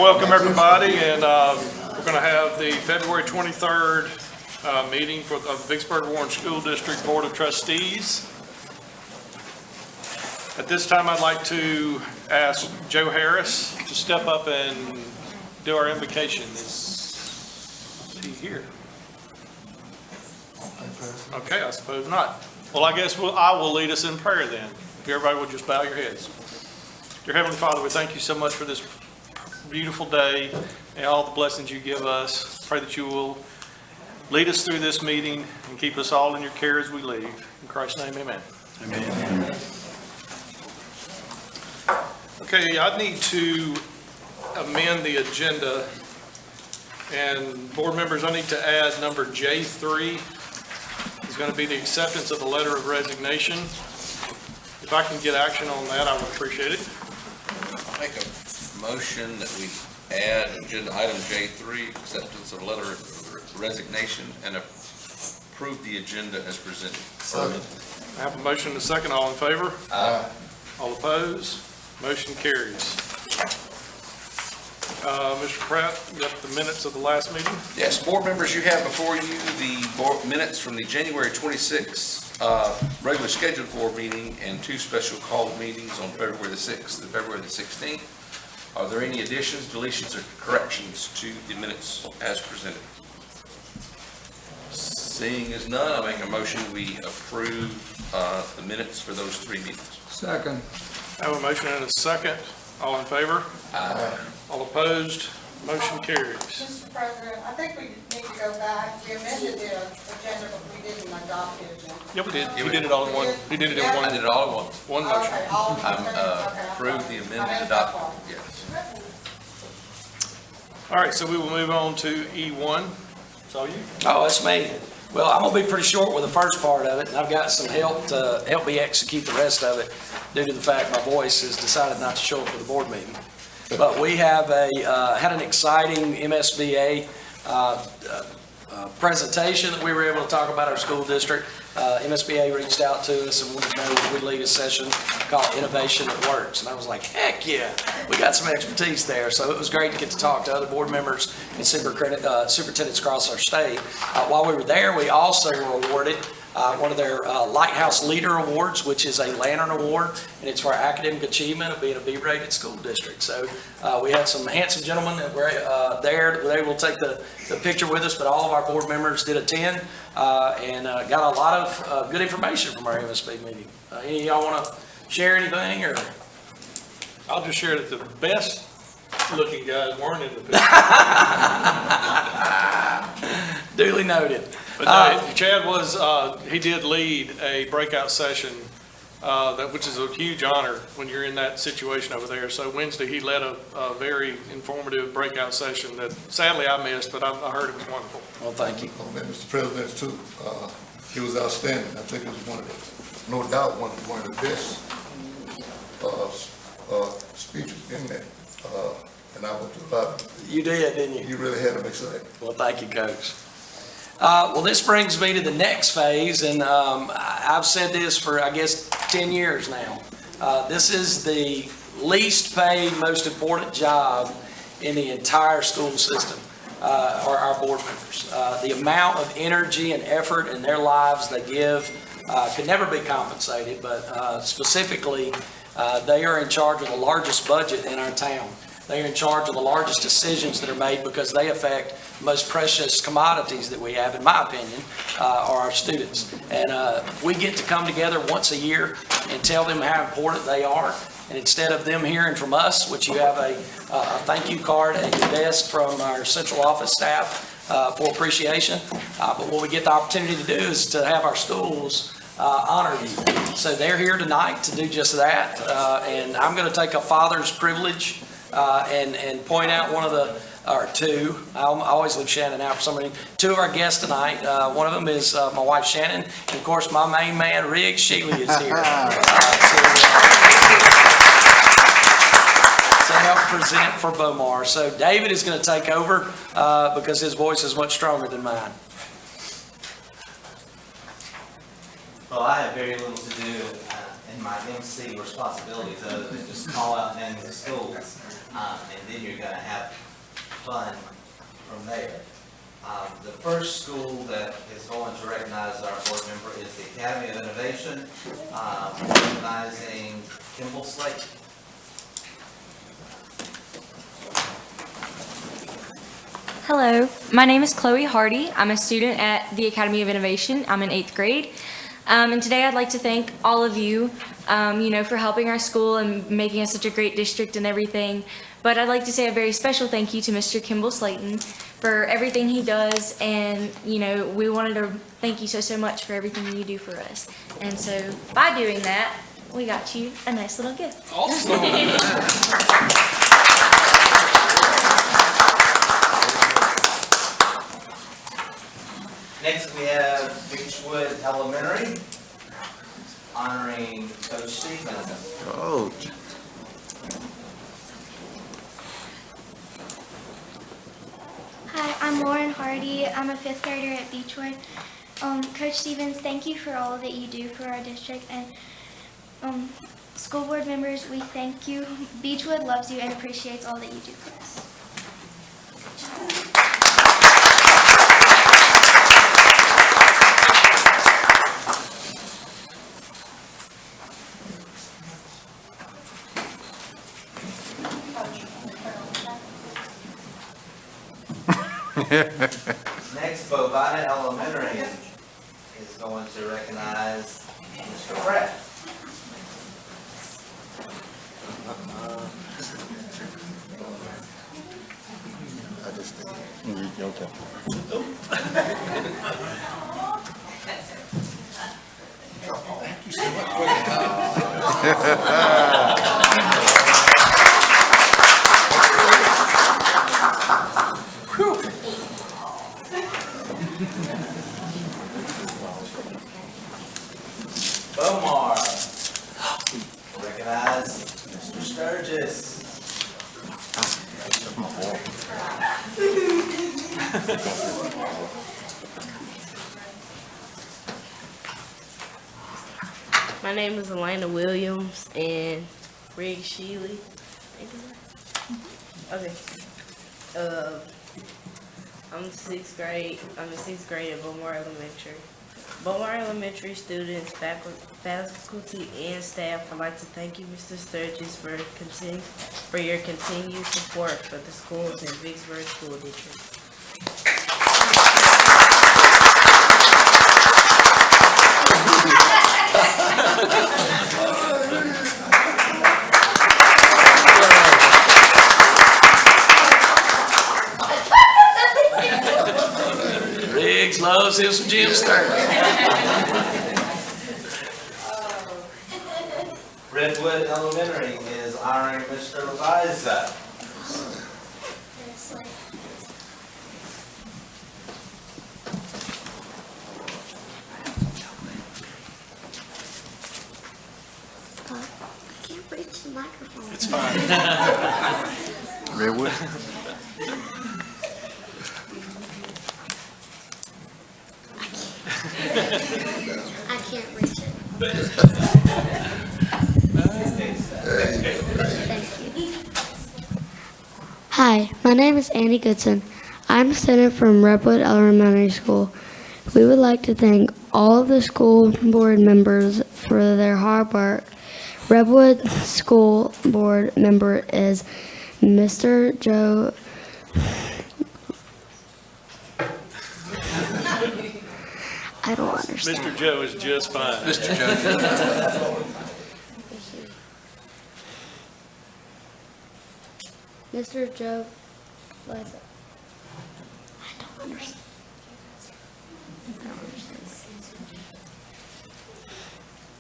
welcome everybody, and we're going to have the February 23rd meeting of the Vicksburg Warren School District Board of Trustees. At this time, I'd like to ask Joe Harris to step up and do our invocation. Is he here? Okay, I suppose not. Well, I guess I will lead us in prayer then. If everybody would just bow your heads. Dear Heavenly Father, we thank you so much for this beautiful day and all the blessings you give us. Pray that you will lead us through this meeting and keep us all in your care as we leave. In Christ's name, amen. Amen. Okay, I need to amend the agenda, and board members, I need to add number J3. It's going to be the acceptance of the letter of resignation. If I can get action on that, I would appreciate it. I'll make a motion that we add agenda item J3, acceptance of letter of resignation, and approve the agenda as presented. I have a motion and a second. All in favor? Aye. All opposed? Motion carries. Mr. Pratt, you got the minutes of the last meeting? Yes, board members, you have before you the board minutes from the January 26th regular scheduled board meeting and two special called meetings on February the 6th and February the 16th. Are there any additions, deletions, or corrections to the minutes as presented? Seeing as none, I make a motion we approve the minutes for those three meetings. Second. I have a motion and a second. All in favor? Aye. All opposed? Motion carries. Mr. President, I think we need to go back. We amended the agenda, but we didn't adopt the agenda. Yeah, we did. We did it all in one. We did it in I one. did it all at once. One motion. Okay, all of them. Approve the amended adopted. Yes. All right, so we will move on to E1. It's all you. Oh, that's me. Well, I'm gonna be pretty short with the first part of it, and I've got some help to help me execute the rest of it due to the fact my voice has decided not to show up for the board meeting. But we have had an exciting MSBA presentation that we were able to talk about our school district. MSBA reached out to us and wanted to know if we'd lead a session called Innovation That Works. And I was like, heck yeah, we got some expertise there. So it was great to get to talk to other board members and superintendents across our state. While we were there, we also were awarded one of their Lighthouse Leader Awards, which is a Lantern Award, and it's for our academic achievement of being a B-rated school district. So we had some handsome gentlemen that were there that were able to take the picture with us, but all of our board members did attend and got a lot of good information from our MSB meeting. Any of y'all want to share anything? Or I'll just share that the best looking guys weren't in the picture. Duly noted. But no, Chad was, he did lead a breakout session, which is a huge honor when you're in that situation over there. So Wednesday, he led a very informative breakout session that sadly I missed, but I heard it was wonderful. Well, thank you. Mr. President, too, he was outstanding. I think it was no doubt one of the best speeches in there. And I went to a lot of them. You did, didn't you? You really had him excited. Well, thank you, Coach. Well, this brings me to the next phase, and I've said this for, I guess, 10 years now. This is the least paid, most important job in the entire school system, are our board members. The amount of energy and effort in their lives they give could never be compensated, but specifically, they are in charge of the largest budget in our town. They are in charge of the largest decisions that are made because they affect the most precious commodities that we have, in my opinion, are our students. And we get to come together once a year and tell them how important they are. And instead of them hearing from us, which you have a thank you card at your desk from our central office staff for appreciation, but what we get the opportunity to do is to have our schools honor you. So they're here tonight to do just that. And I'm going to take a father's privilege and point out one of the, or two, I always leave Shannon out for some reason, two of our guests tonight. One of them is my wife Shannon, and of course my main man Riggs Sheely is here to help present for Bomar. So David is going to take over because his voice is much stronger than mine. Well, I have very little to do in my MC responsibilities other than just call out names of schools. And then you're gonna have fun from there. The first school that is going to recognize our board member is the Academy of Innovation, recognizing Kimball Slate. Hello, my name is Chloe Hardy. I'm a student at the Academy of Innovation. I'm in 8th grade. And today I'd like to thank all of you, for helping our school and making us such a great district and everything. But I'd like to say a very special thank you to Mr. Kimball Slayton for everything he does. And, we wanted to thank you so much for everything you do for us. And so by doing that, we got you a nice little gift. Awesome. Next, we have Beechwood Elementary, honoring Coach Stevens. Coach. Hi, I'm Lauren Hardy. I'm a 5th grader at Beechwood. Coach Stevens, thank you for all that you do for our district, and school board members, we thank you. Beechwood loves you and appreciates all that you do for us. Next, Bovada Elementary is going to recognize Mr. Pratt. Bomar, recognize Mr. Sturgis. My name is Elena Williams and Rick Sheely. Okay. I'm in 6th grade at Beaumont Elementary. Beaumont Elementary students, faculty, and staff would like to thank you, Mr. Sturgis, for your continued support for the schools in Vicksburg School District. Riggs loves him some Jim Sturgis. Redwood Elementary is honoring Mr. Liza. I can't reach the microphone. It's fine. Redwood? I can't reach it. Thank you. Hi, my name is Annie Goodson. I'm a student from Redwood Elementary School. We would like to thank all of the school board members for their hard work. Redwood School Board member is Mr. Joe. I don't understand. Mr. Joe is just fine. Mr. Joe. Mr. Joe Liza. I don't understand.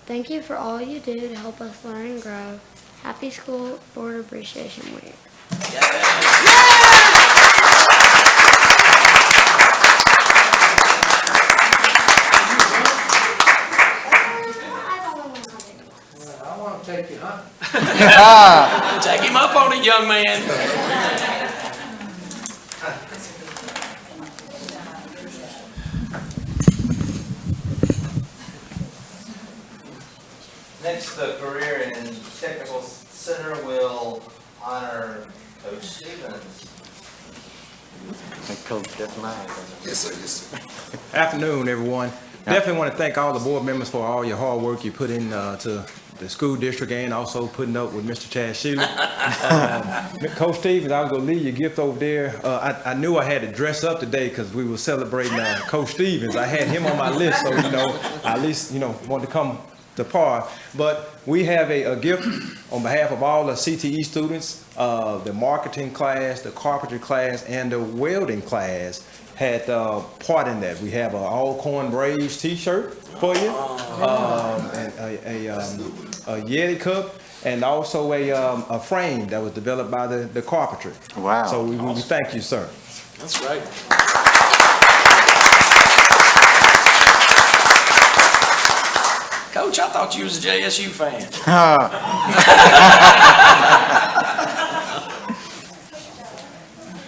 Thank you for all you do to help us learn and grow. Happy School Board Appreciation Week. I want to take you hunting. Take him up on it, young man. Next, the Career and Technical Center will honor Coach Stevens. Coach, that's mine. Yes, sir, yes, sir. Afternoon, everyone. Definitely want to thank all the board members for all your hard work you put in to the school district and also putting up with Mr. Chad Shealy. Coach Stevens, I was going to leave your gift over there. I knew I had to dress up today because we were celebrating Coach Stevens. I had him on my list, so, I at least, wanted to come to par. But we have a gift on behalf of all the CTE students, the marketing class, the carpentry class, and the welding class had part in that. We have an all corn Braves t-shirt for you, and a Yeti cup, and also a frame that was developed by the carpentry. Wow. So we thank you, sir. That's great. Coach, I thought you was a JSU fan.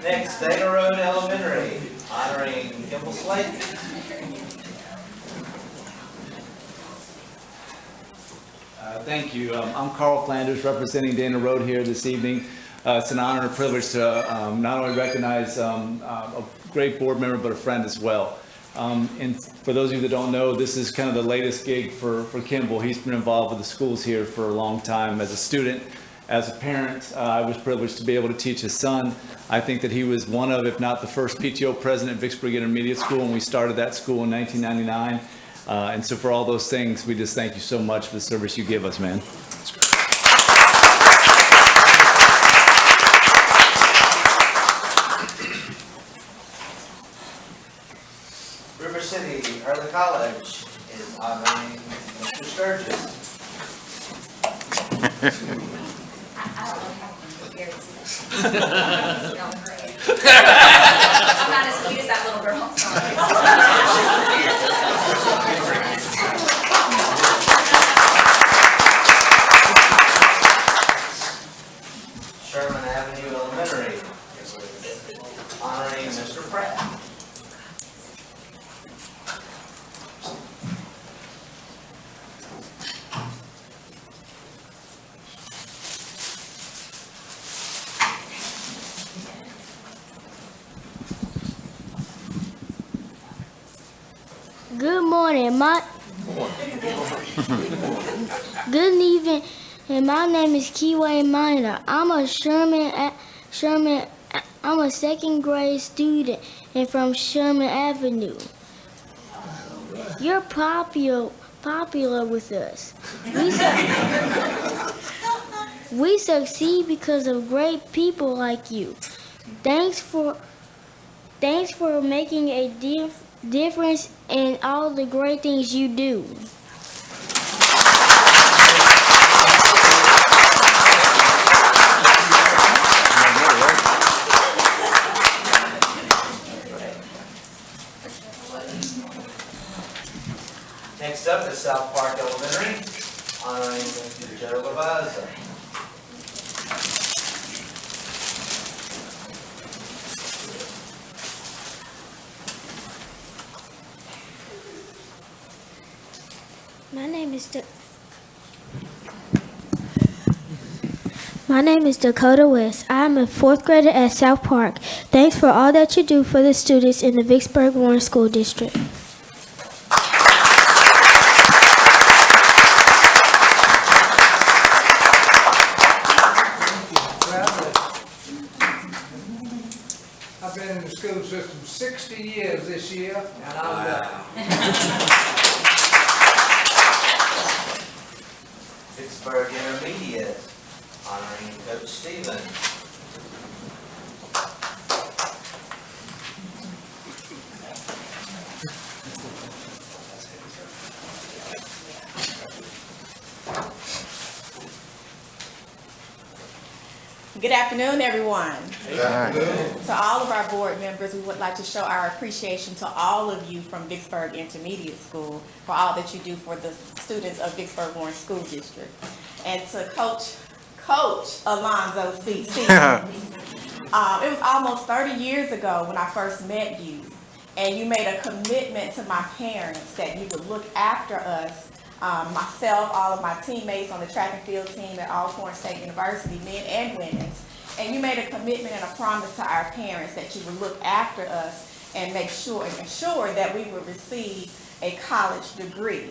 Next, Dana Road Elementary, honoring Kimball Slate. Thank you. I'm Carl Flanders, representing Dana Road here this evening. It's an honor and a privilege to not only recognize a great board member, but a friend as well. And for those of you that don't know, this is kind of the latest gig for Kimball. He's been involved with the schools here for a long time. As a student, as a parent, I was privileged to be able to teach his son. I think that he was one of, if not the first PTO president at Vicksburg Intermediate School, and we started that school in 1999. And so for all those things, we just thank you so much for the service you give us, man. River City Early College is honoring Mr. Sturgis. I don't know how weird this is. I'm not as cute as that little girl, sorry. Sherman Avenue Elementary is honoring Mr. Pratt. Good morning, good evening, and my name is Keyway Minor. I'm a I'm a second grade student and from Sherman Avenue. You're popular with us. We succeed because of great people like you. Thanks for making a difference in all the great things you do. Next up is South Park Elementary, honoring Mr. Joe Lavazza. My name is Dakota West. I am a 4th grader at South Park. Thanks for all that you do for the students in the Vicksburg Warren School District. I've been in the school system 60 years this year, and I'm Vicksburg Intermediate, honoring Coach Stevens. Good afternoon, everyone. Good afternoon. To all of our board members, we would like to show our appreciation to all of you from Vicksburg Intermediate School for all that you do for the students of Vicksburg Warren School District. And to Coach Alonzo C. It was almost 30 years ago when I first met you, and you made a commitment to my parents that you would look after us myself, all of my teammates on the track and field team at Alcorn State University, men and women's. And you made a commitment and a promise to our parents that you would look after us and make sure and ensure that we would receive a college degree.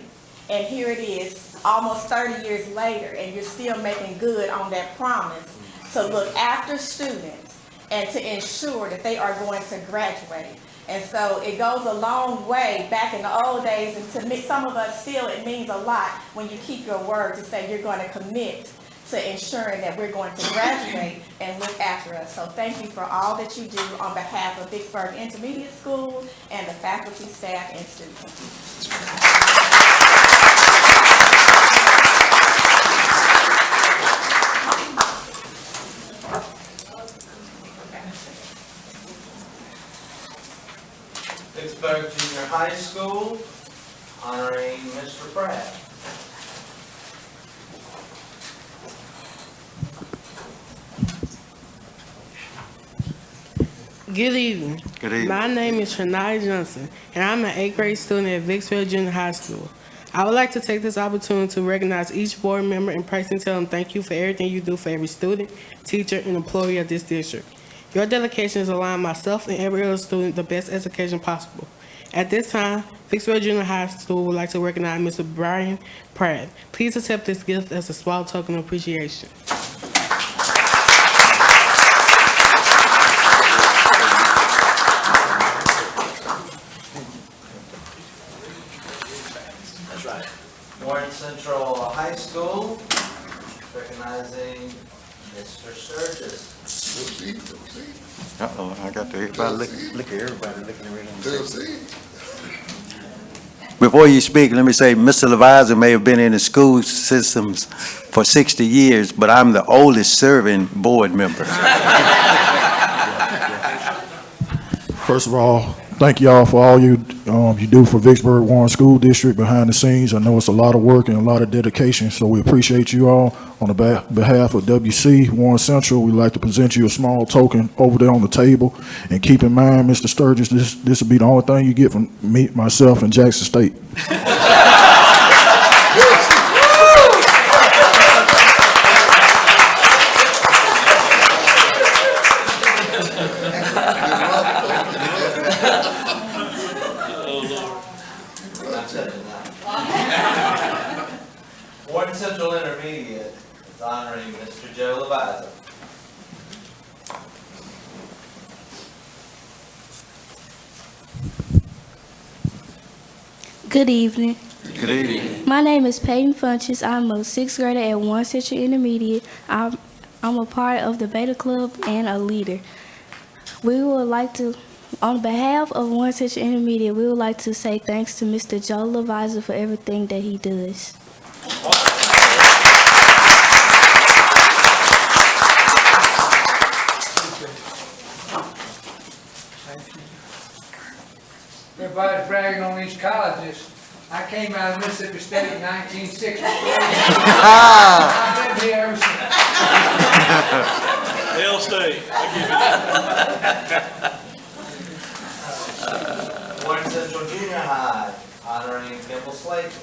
And here it is, almost 30 years later, and you're still making good on that promise to look after students and to ensure that they are going to graduate. And so it goes a long way back in the old days, and to me, some of us feel it means a lot when you keep your word to say you're going to commit to ensuring that we're going to graduate and look after us. So thank you for all that you do on behalf of Vicksburg Intermediate School and the faculty, staff, and students. Vicksburg Junior High School, honoring Mr. Pratt. Good evening. Good evening. My name is Shania Johnson, and I'm an 8th grade student at Vicksburg Junior High School. I would like to take this opportunity to recognize each board member and personally tell them thank you for everything you do for every student, teacher, and employee of this district. Your dedication is allowing myself and every other student the best education possible. At this time, Vicksburg Junior High School would like to recognize Mr. Brian Pratt. Please accept this gift as a small token of appreciation. Warren Central High School, recognizing Mr. Sturgis. Uh-oh, I got to everybody look at everybody looking around. Before you speak, let me say, Mr. Leviser may have been in the school systems for 60 years, but I'm the oldest serving board member. First of all, thank y'all for all you do for Vicksburg Warren School District behind the scenes. I know it's a lot of work and a lot of dedication, so we appreciate you all. On the behalf of WC Warren Central, we'd like to present you a small token over there on the table. And keep in mind, Mr. Sturgis, this will be the only thing you get from me, myself, and Jackson State. Warren Central Intermediate is honoring Mr. Joe Leviser. Good evening. Good evening. My name is Peyton Funches. I'm a 6th grader at Warren Central Intermediate. I'm a part of the Beta Club and a leader. We would like to, on behalf of Warren Central Intermediate, we would like to say thanks to Mr. Joe Leviser for everything that he does. Everybody's bragging on these colleges. I came out of Mississippi State in 1960. I've been here ever since. Hell State. Warren Central Junior High, honoring Kimble Slayton.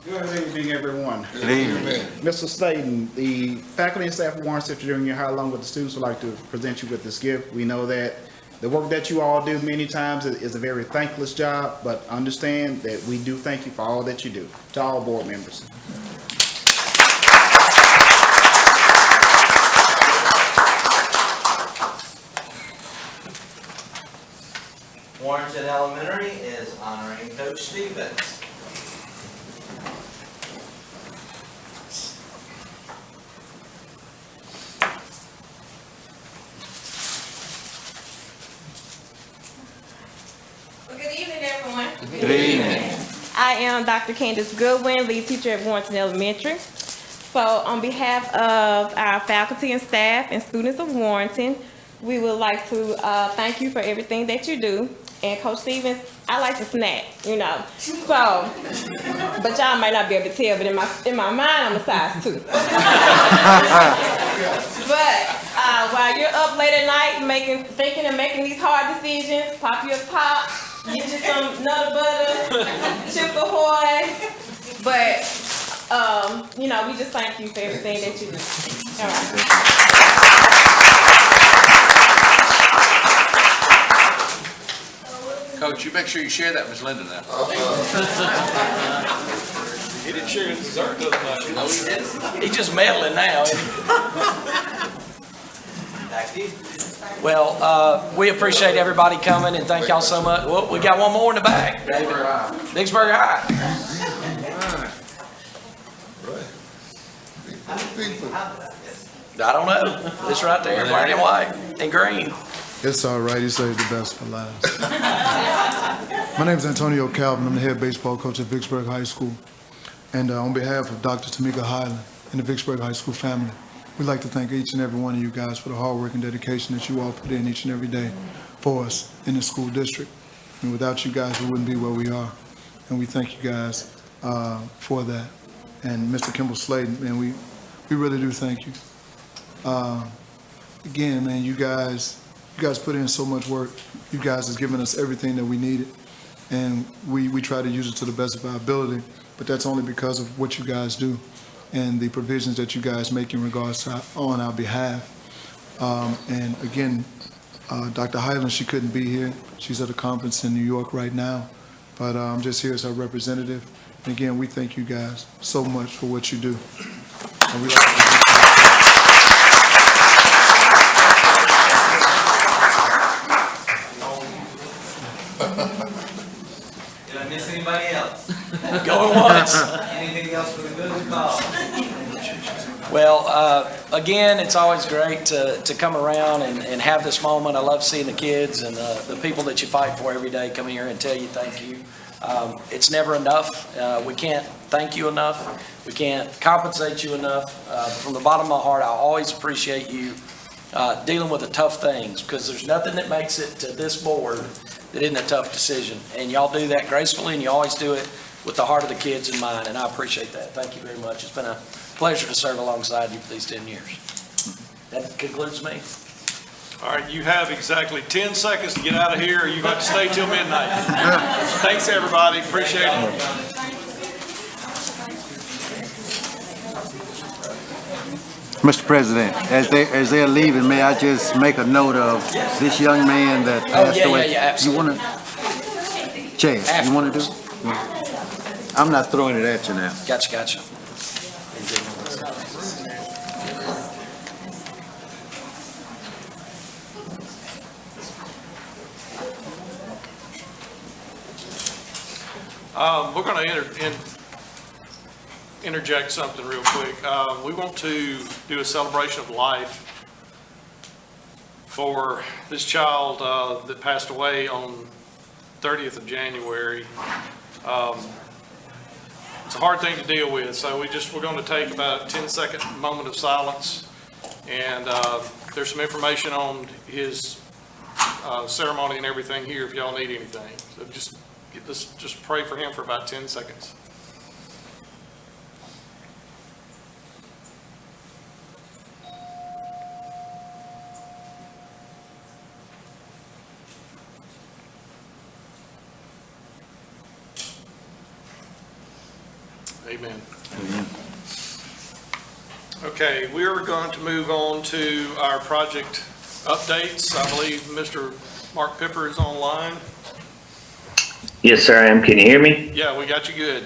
Good evening, everyone. Good evening. Mr. Slayton, the faculty and staff of Warren Central Junior High, along with the students, would like to present you with this gift. We know that the work that you all do many times is a very thankless job, but understand that we do thank you for all that you do, to all board members. Warrenton Elementary is honoring Coach Stevens. Well, good evening, everyone. Good evening. I am Dr. Candace Goodwin, lead teacher at Warrenton Elementary. So on behalf of our faculty and staff and students of Warrenton, we would like to thank you for everything that you do. And Coach Stevens, I like to snack, you know. So, but y'all might not be able to tell, but in my mind, I'm a size 2. But while you're up late at night thinking and making these hard decisions, pop your pop, get you some Nutter Butter, Chip Ahoy. But, we just thank you for everything that you do. All right. Coach, you make sure you share that with Ms. Linda now. He didn't share his dessert the other night. No, he didn't. He's just meddling now. Back to you. Well, we appreciate everybody coming and thank y'all so much. Well, we got one more in the back. Vicksburg High. I don't know. It's right there, black and white and green. It's all right. You saved the best for last. My name is Antonio Calvin. I'm the head baseball coach at Vicksburg High School. And on behalf of Dr. Tamika Highland and the Vicksburg High School family, we'd like to thank each and every one of you guys for the hard work and dedication that you all put in each and every day for us in the school district. And without you guys, we wouldn't be where we are. And we thank you guys for that. And Mr. Kimball Sladen, man, we really do thank you. Again, man, you guys put in so much work. You guys has given us everything that we needed. And we try to use it to the best of our ability. But that's only because of what you guys do and the provisions that you guys make in regards to on our behalf. And again, Dr. Highland, she couldn't be here. She's at a conference in New York right now. But I'm just here as her representative. And again, we thank you guys so much for what you do. And we like to Did I miss anybody else? Going once. Anything else for the good of the cause? Well, again, it's always great to come around and have this moment. I love seeing the kids and the people that you fight for every day come here and tell you thank you. It's never enough. We can't thank you enough. We can't compensate you enough. From the bottom of my heart, I always appreciate you dealing with the tough things, because there's nothing that makes it to this board that isn't a tough decision. And y'all do that gracefully, and you always do it with the heart of the kids in mind, and I appreciate that. Thank you very much. It's been a pleasure to serve alongside you for these 10 years. That concludes me. All right, you have exactly 10 seconds to get out of here, or you got to stay till midnight. Thanks, everybody. Appreciate it. Mr. President, as they're leaving, may I just make a note of this young man that passed away? Absolutely. You want to, Chase, you want to do? I'm not throwing it at you now. Gotcha. We're going to interject something real quick. We want to do a celebration of life for this child that passed away on 30th of January. It's a hard thing to deal with, so we're going to take about a 10-second moment of silence, and there's some information on his ceremony and everything here if y'all need anything. So just pray for him for about 10 seconds. Amen. Okay, we are going to move on to our project updates. I believe Mr. Mark Pipper is online. Yes, sir, I am. Can you hear me? Yeah, we got you good.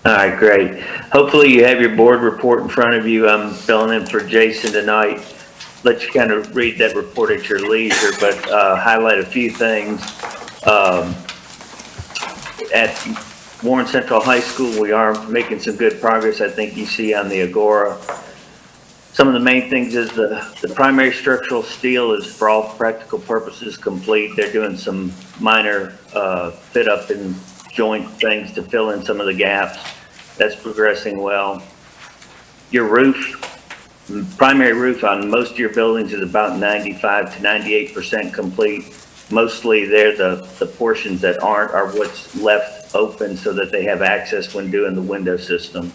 All right, great. Hopefully you have your board report in front of you. I'm filling in for Jason tonight. Let you kind of read that report at your leisure, but highlight a few things. At Warren Central High School, we are making some good progress. I think you see on the Agora. Some of the main things is the primary structural steel is, for all practical purposes, complete. They're doing some minor fit up and joint things to fill in some of the gaps. That's progressing well. Your roof, primary roof on most of your buildings is about 95 to 98% complete. Mostly they're the portions that aren't are what's left open so that they have access when doing the window system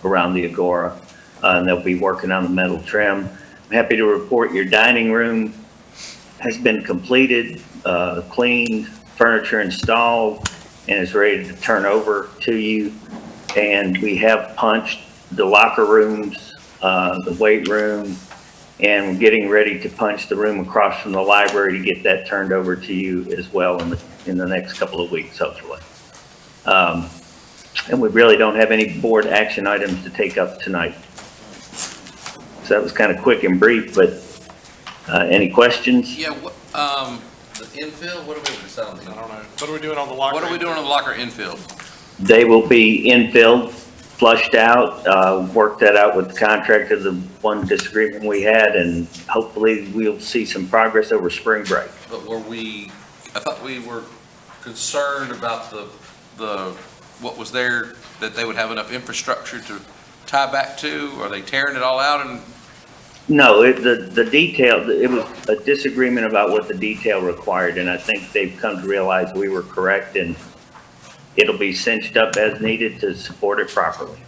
around the Agora. And they'll be working on the metal trim. happy to report your dining room has been completed, cleaned, furniture installed, and is ready to turn over to you. And we have punched the locker rooms, the weight room, and we're getting ready to punch the room across from the library to get that turned over to you as well in the next couple of weeks, hopefully. And we really don't have any board action items to take up tonight. So that was kind of quick and brief, but any questions? Yeah, the infill, what are we deciding on? I don't know. What are we doing on the locker? What are we doing on the locker infill? They will be infilled, flushed out, worked that out with the contractor, the one disagreement we had, and hopefully we'll see some progress over spring break. But I thought we were concerned about what was there, that they would have enough infrastructure to tie back to? Are they tearing it all out? And No, the detail, it was a disagreement about what the detail required, and I think they've come to realize we were correct, and it'll be cinched up as needed to support it properly.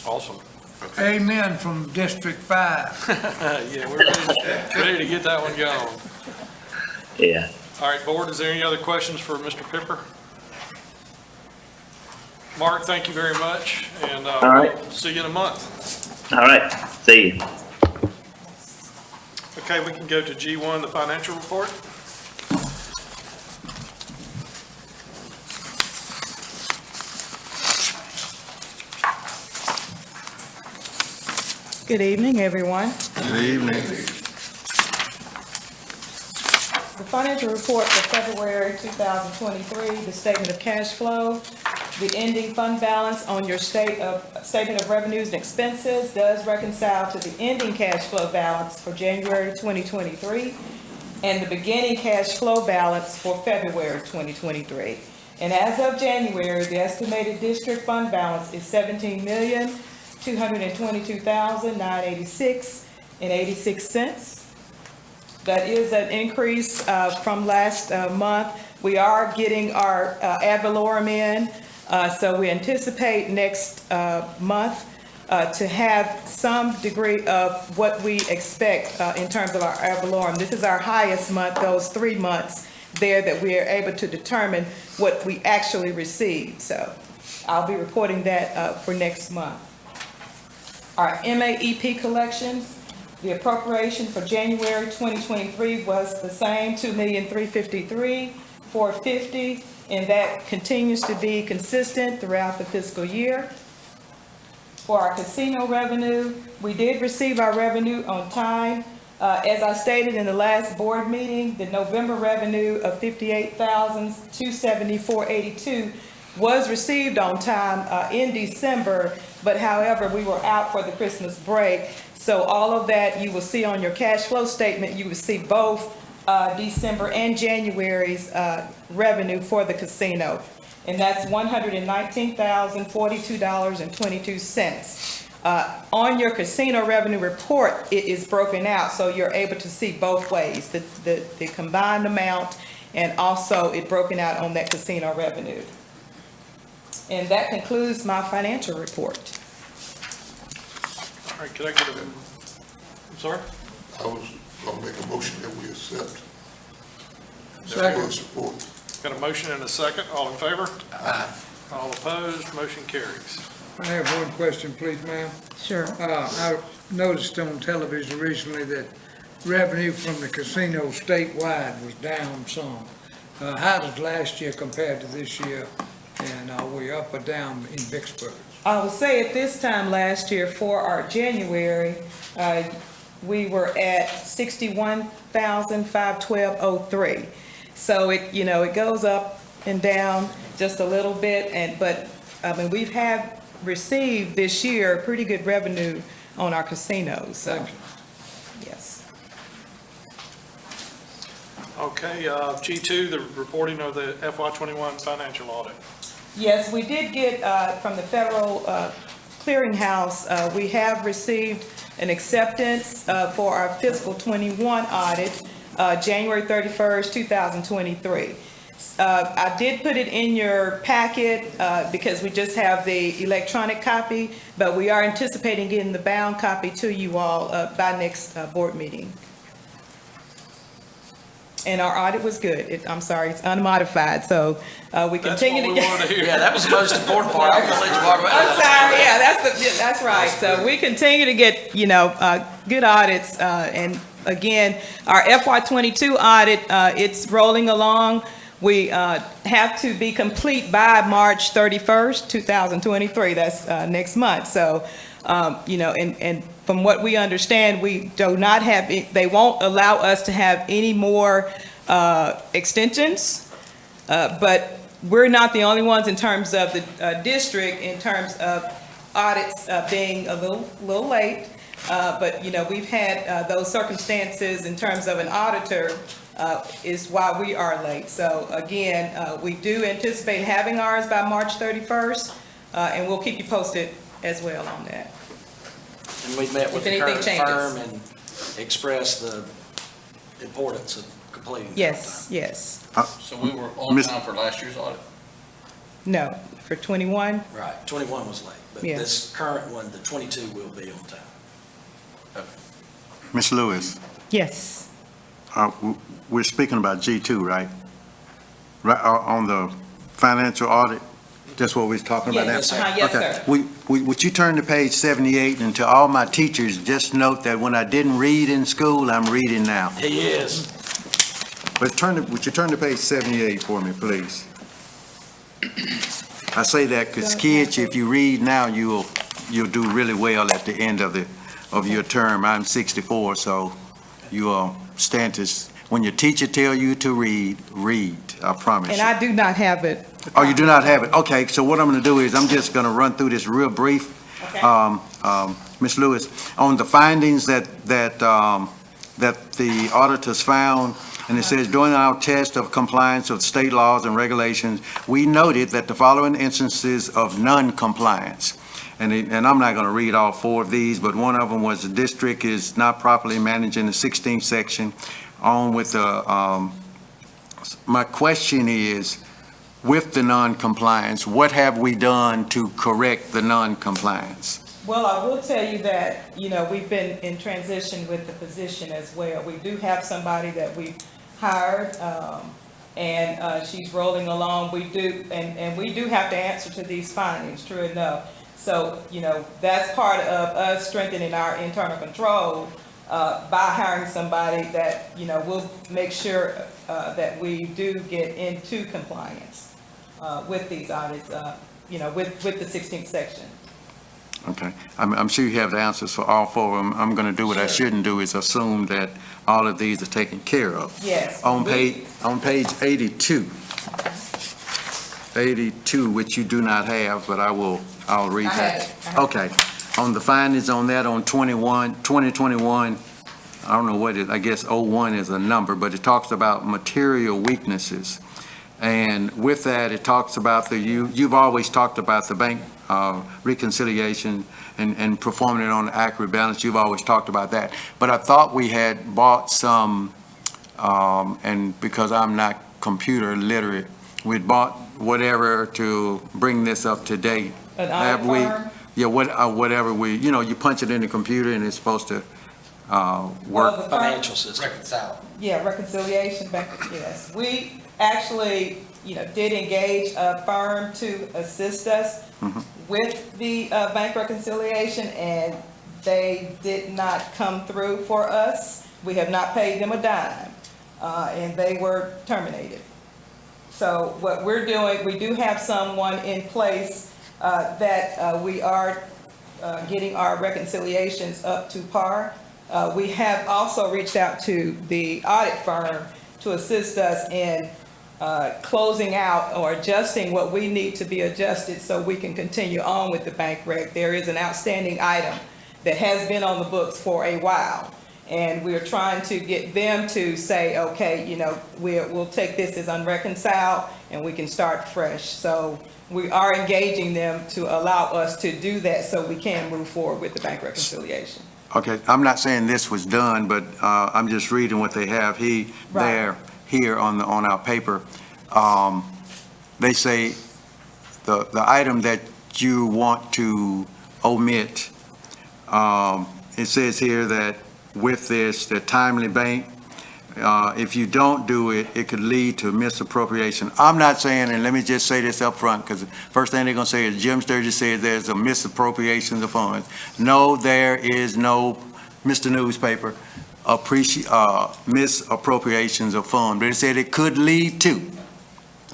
Awesome. Amen from District 5. Yeah, we're ready to get that one going. Yeah. All right, board, is there any other questions for Mr. Pipper? Mark, thank you very much, and All right. we'll see you in a month. All right, see you. Okay, we can go to G1, the financial report. Good evening, everyone. Good evening. The financial report for February 2023, the statement of cash flow, the ending fund balance on your statement of revenues and expenses does reconcile to the ending cash flow balance for January 2023 and the beginning cash flow balance for February 2023. And as of January, the estimated district fund balance is $17,222,986.86. That is an increase from last month. We are getting our ad valorem in, so we anticipate next month to have some degree of what we expect in terms of our ad valorem. This is our highest month, those 3 months there that we are able to determine what we actually received. So I'll be reporting that for next month. Our MAEP collections, the appropriation for January 2023 was the same, $2,353,450, and that continues to be consistent throughout the fiscal year. For our casino revenue, we did receive our revenue on time. As I stated in the last board meeting, the November revenue of $58,274.82 was received on time in December, but however, we were out for the Christmas break. So all of that you will see on your cash flow statement, you will see both December and January's revenue for the casino. And that's $119,042.22. On your casino revenue report, it is broken out, so you're able to see both ways, the combined amount, and also it broken out on that casino revenue. And that concludes my financial report. All right, can I get I'm sorry? I was gonna make a motion that we accept. Second. Support. Got a motion and a second. All in favor? Aye. All opposed? Motion carries. I have one question, please, ma'am. Sure. I noticed on television recently that revenue from the casino statewide was down some. How did last year compare to this year? And are we up or down in Vicksburg? I would say at this time last year for our January, we were at $61,512.03. So it goes up and down just a little bit, but I mean, we've had received this year pretty good revenue on our casinos. So, yes. Okay, G2, the reporting of the FY21 financial audit. Yes, we did get from the Federal Clearinghouse, we have received an acceptance for our fiscal 21 audit, January 31st, 2023. I did put it in your packet because we just have the electronic copy, but we are anticipating getting the bound copy to you all by next board meeting. And our audit was good. I'm sorry, it's unmodified, so we continue to get. That's what we wanted to hear. Yeah, that was the most important part. I'm gonna let you talk about I'm that. sorry, yeah, that's right. So we continue to get, good audits. And again, our FY22 audit, it's rolling along. We have to be complete by March 31st, 2023. That's next month. So, and from what we understand, we do not have, they won't allow us to have any more extensions. But we're not the only ones in terms of the district, in terms of audits being a little late. But, we've had those circumstances in terms of an auditor is why we are late. So again, we do anticipate having ours by March 31st, and we'll keep you posted as well on that. And we met with If the anything current firm changes. and expressed the importance of completing. Yes, yes. So we were on time for last year's audit? No, for 21? Right, 21 was late, but Yeah. this current one, the 22 will be on time. Ms. Lewis, Yes. we're speaking about G2, right? Right, on the financial audit? That's what we're talking about now? Yes, yes, sir. Okay. Would you turn to page 78, and to all my teachers, just note that when I didn't read in school, I'm reading now. He is. But would you turn to page 78 for me, please? I say that because kids, if you read now, you'll do really well at the end of your term. I'm 64, so you'll stand to, when your teacher tell you to read, I promise you. And I do not have it. Oh, you do not have it? Okay, so what I'm going to do is I'm just going to run through this real brief. Okay. Ms. Lewis, on the findings that the auditors found, and it says, during our test of compliance with state laws and regulations, we noted that the following instances of non-compliance. And I'm not going to read all four of these, but one of them was the district is not properly managing the 16th section. On with the, my question is, with the non-compliance, what have we done to correct the non-compliance? Well, I will tell you that, we've been in transition with the position as well. We do have somebody that we hired, and she's rolling along. We do, and we do have to answer to these findings, true enough. So, that's part of us strengthening our internal control by hiring somebody that, will make sure that we do get into compliance with these audits, with the 16th section. Okay, I'm sure you have the answers for all four of them. I'm going to do what I shouldn't do, is assume that all of these are taken care of. Yes. On page 82, 82, which you do not have, but I'll read that. Okay, on the findings on that, on 2021, I don't know what it, I guess 01 is a number, but it talks about material weaknesses. And with that, it talks about you've always talked about the bank reconciliation and performing it on the accurate balance. You've always talked about that. But I thought we had bought some, and because I'm not computer literate, we'd bought whatever to bring this up to date. An audit firm? Yeah, whatever you punch it in the computer and it's supposed to work. Well, the firm- Financial system. Reconcile. Yeah, reconciliation bank, yes. We actually, did engage a firm to assist us with the bank reconciliation, and they did not come through for us. We have not paid them a dime, and they were terminated. So what we're doing, we do have someone in place that we are getting our reconciliations up to par. We have also reached out to the audit firm to assist us in closing out or adjusting what we need to be adjusted so we can continue on with the bank rec. There is an outstanding item that has been on the books for a while, and we're trying to get them to say, okay, we'll take this as unreconciled and we can start fresh. So we are engaging them to allow us to do that so we can move forward with the bank reconciliation. Okay, I'm not saying this was done, but I'm just reading what they have here on our paper. they say the item that you want to omit, it says here that with this, the timely bank, if you don't do it, it could lead to misappropriation. I'm not saying, and let me just say this up front, because the first thing they're going to say is Jim Sturgis said there's a misappropriation of funds. No, there is no, Mr. Newspaper, misappropriations of funds. But it said it could lead to,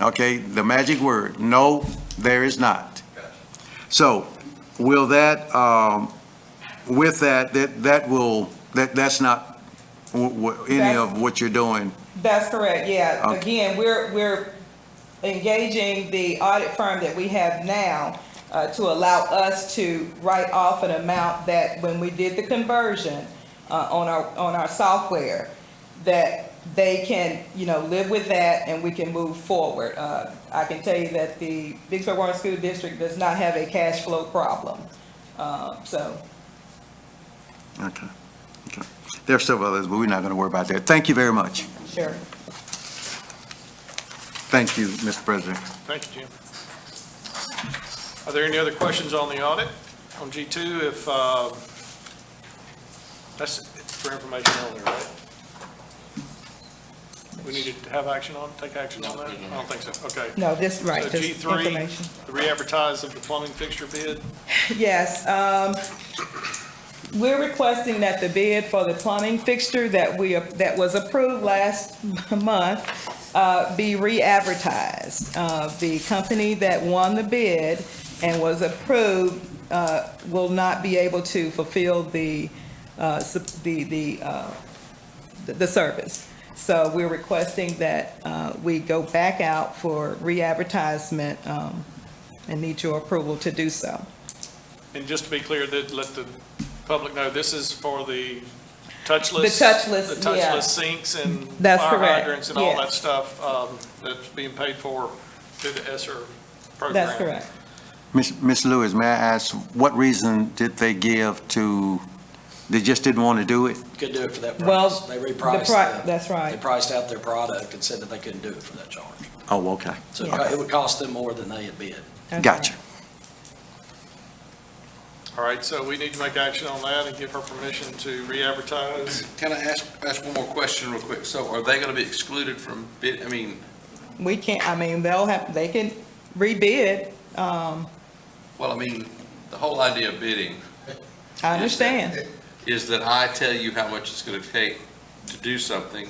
okay, the magic word. No, there is not. So will that, with that, that's not any of what you're doing? That's correct, yeah. Okay. Again, we're engaging the audit firm that we have now to allow us to write off an amount that when we did the conversion on our software, that they can, live with that and we can move forward. I can tell you that the Vicksburg Warren School District does not have a cash flow problem, so. Okay. There are several others, but we're not going to worry about that. Thank you very much. Sure. Thank you, Mr. President. Thank you, Jim. Are there any other questions on the audit? On G2, if, that's for information only, right? We need to have action on, take action on that? I don't think so, okay. No, this, right, So just G3, information. the re-advertise of the plumbing fixture bid. Yes, we're requesting that the bid for the plumbing fixture that was approved last month be re-advertised. The company that won the bid and was approved will not be able to fulfill the service. So we're requesting that we go back out for re-advertisement and need your approval to do so. And just to be clear, that let the public know, this is for the touchless. The touchless, The touchless yeah. sinks and That's fire correct, hydrants and all that yes. stuff that's being paid for through the ESSER program. That's correct. Ms. Lewis, may I ask, what reason did they give to, they just didn't want to do it? Could do it for that price. Well, They repriced that's right. They priced out their product and said that they couldn't do it for that charge. Oh, okay. So Yeah. it would cost them more than they had bid. That's Gotcha. All right, so we need to make action on that and give her permission to re-advertise. Can I ask one more question real quick? So are they going to be excluded from bid, We can't, they can rebid. well, the whole idea of bidding I understand. is that I tell you how much it's going to take to do something.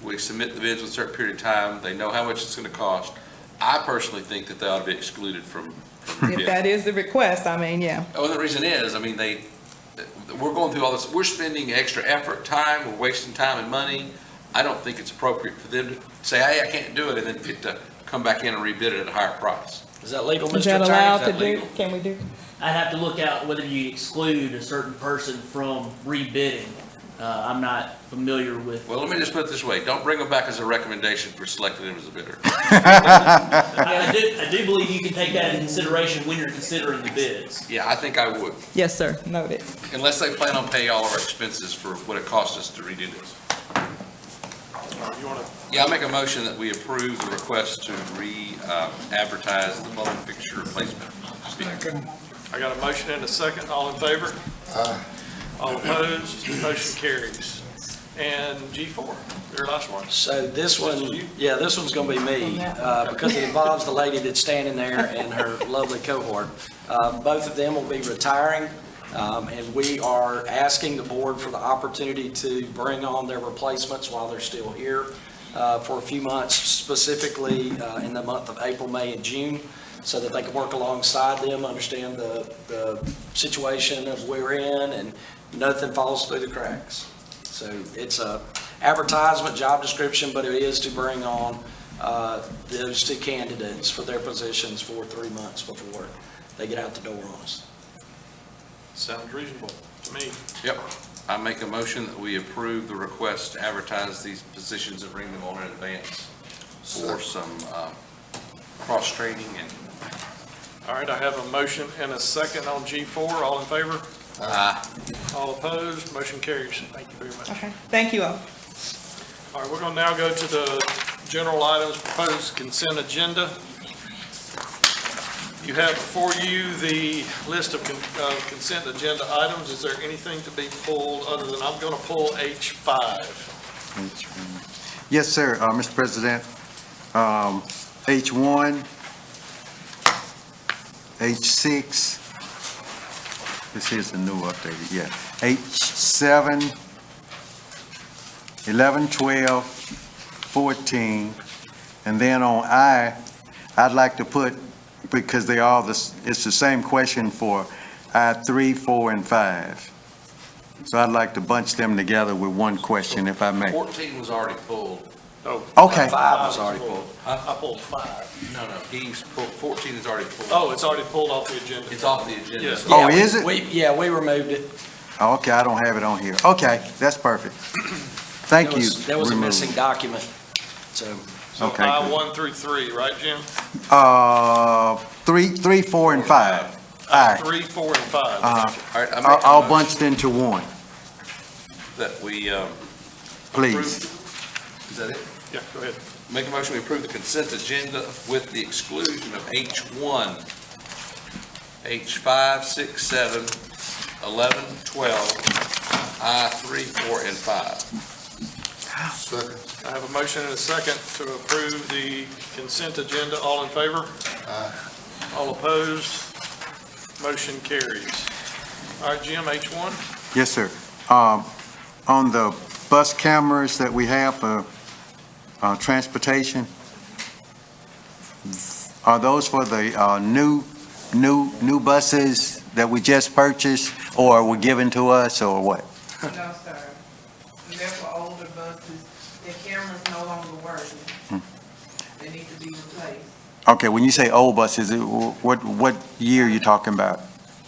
We submit the bids with a certain period of time. They know how much it's going to cost. I personally think that they ought to be excluded from If bid. that is the request, yeah. Oh, the reason is, we're going through all this, we're spending extra effort, time, we're wasting time and money. I don't think it's appropriate for them to say, hey, I can't do it, and then get to come back in and rebid it at a higher price. Is that legal, Mr. Is that Attorney? allowed Is to that do? legal? Can we do? I'd have to look out whether you exclude a certain person from rebidding. I'm not familiar with. Well, let me just put it this way, don't bring them back as a recommendation for selecting them as a bidder. I do believe you can take that into consideration when you're considering the bids. Yeah, I think I would, Yes, sir, noted. unless they plan on paying all of our expenses for what it cost us to redo this. You want to, Yeah, I make a motion that we approve the request to re-advertise the plumbing fixture replacement. I got a motion and a second. All in favor? All opposed? Motion carries. And G4, your last one. So this one, this one's gonna be me, because it involves the lady that's standing there and her lovely cohort. Both of them will be retiring, and we are asking the board for the opportunity to bring on their replacements while they're still here for a few months, specifically in the month of April, May, and June, so that they can work alongside them, understand the situation of where we're in, and nothing falls through the cracks. So it's a advertisement, job description, but it is to bring on those two candidates for their positions for 3 months before they get out the door on us. Sounds reasonable to me. Yep. I make a motion that we approve the request to advertise these positions and bring them on in advance for some cross-training and. All right, I have a motion and a second on G4. All in favor? All opposed? Motion carries. Thank you very much. Okay, thank you all. All right, we're going to now go to the general items, proposed consent agenda. You have before you the list of consent agenda items. Is there anything to be pulled other than, I'm going to pull H5? Yes, sir, Mr. President. H1, H6, this is the new updated, yeah. H7, 11, 12, 14, and then on I'd like to put, because they all, it's the same question for I3, 4, and 5. So I'd like to bunch them together with one question, if I may. 14 was already pulled. Oh, Okay. 5 was already pulled. I pulled 5. No, he's pulled, 14 is already pulled. Oh, it's already pulled off the agenda. It's off the agenda. Yes. Oh, is it? We removed it. Oh, okay, I don't have it on here. Okay, that's perfect. Thank you. There was a Remove. missing document, so. So Okay, I1 through 3, right, Jim? 3, 4, and 5. All right. 3, 4, and 5. All right, I make a All motion bunched into one, that we, please. is that it? Yeah, go ahead. Make a motion, we approve the consent agenda with the exclusion of H1, H5, 6, 7, 11, 12, I3, 4, and 5. Second. I have a motion and a second to approve the consent agenda. All in favor? All opposed? Motion carries. All right, Jim, H1? Yes, sir. On the bus cameras that we have for transportation, are those for the new buses that we just purchased, or were given to us, or what? No, sir. They're for older buses. The camera's no longer working. They need to be replaced. Okay, when you say old buses, what year you talking about?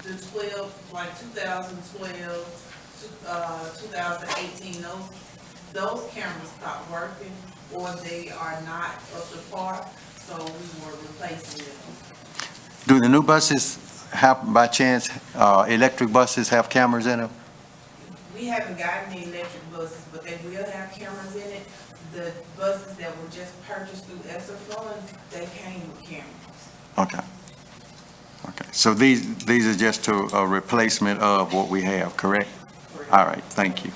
The 12, like 2012, 2018, those cameras stopped working or they are not up to par, so we were replacing them. Do the new buses have, by chance, electric buses have cameras in them? We haven't gotten the electric buses, but they will have cameras in it. The buses that were just purchased through ESSER funds, they came with cameras. Okay. Okay, so these are just a replacement of what we have, correct? All right, thank you.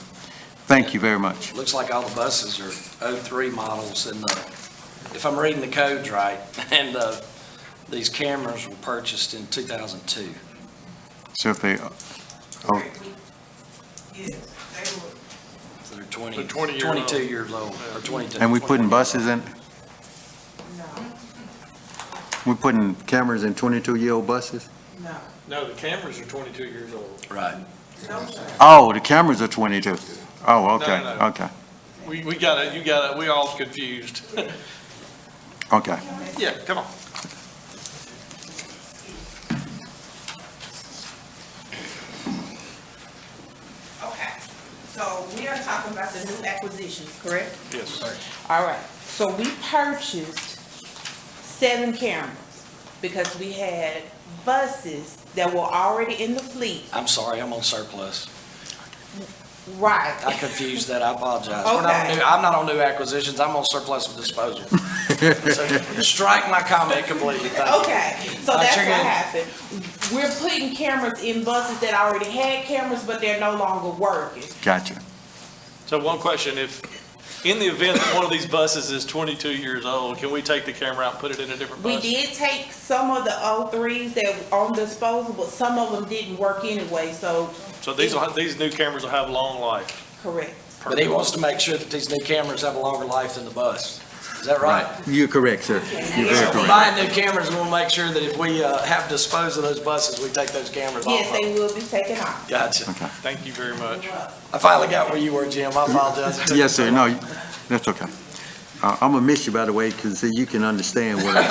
Thank you very much. Looks like all the buses are 03 models, and if I'm reading the codes right, and these cameras were purchased in 2002. So if they, Yes, they were. So they're 20, They're 20 years 22 old. years old, or 22. and we putting buses in, No, we putting cameras in 22-year-old buses? no, No, the cameras are 22 years old. Right. no, sir. Oh, the cameras are 22. Oh, okay, No, no. okay, We got it, you got it, we all confused. okay. Yeah, come on. Okay, so we are talking about the new acquisitions, correct? Yes. All right, so we purchased 7 cameras because we had buses that were already in the fleet. I'm sorry, I'm on surplus. Right. I confused that, I apologize. Okay. I'm not on new acquisitions, I'm on surplus and disposal. So strike my comment completely, thank you. Okay, so that's you're what good. happened. We're putting cameras in buses that already had cameras, but they're no longer working. Gotcha. So one question, if, in the event that one of these buses is 22 years old, can we take the camera out and put it in a different We bus? did take some of the 03s that were on disposal, but some of them didn't work anyway, so. So these new cameras will have long life. Correct. But he wants to make sure that these new cameras have a longer life than the bus. Is that right? You're correct, sir. You're very So if we're correct. buying new cameras, we'll make sure that if we have disposed of those buses, we take those cameras off. Yes, of them. they will be taken off. Gotcha. Okay. Thank you very much. I finally got where you were, Jim. I apologize. It took Yes, me sir, so long. no, that's okay. I'm gonna miss you, by the way, because you can understand what I'm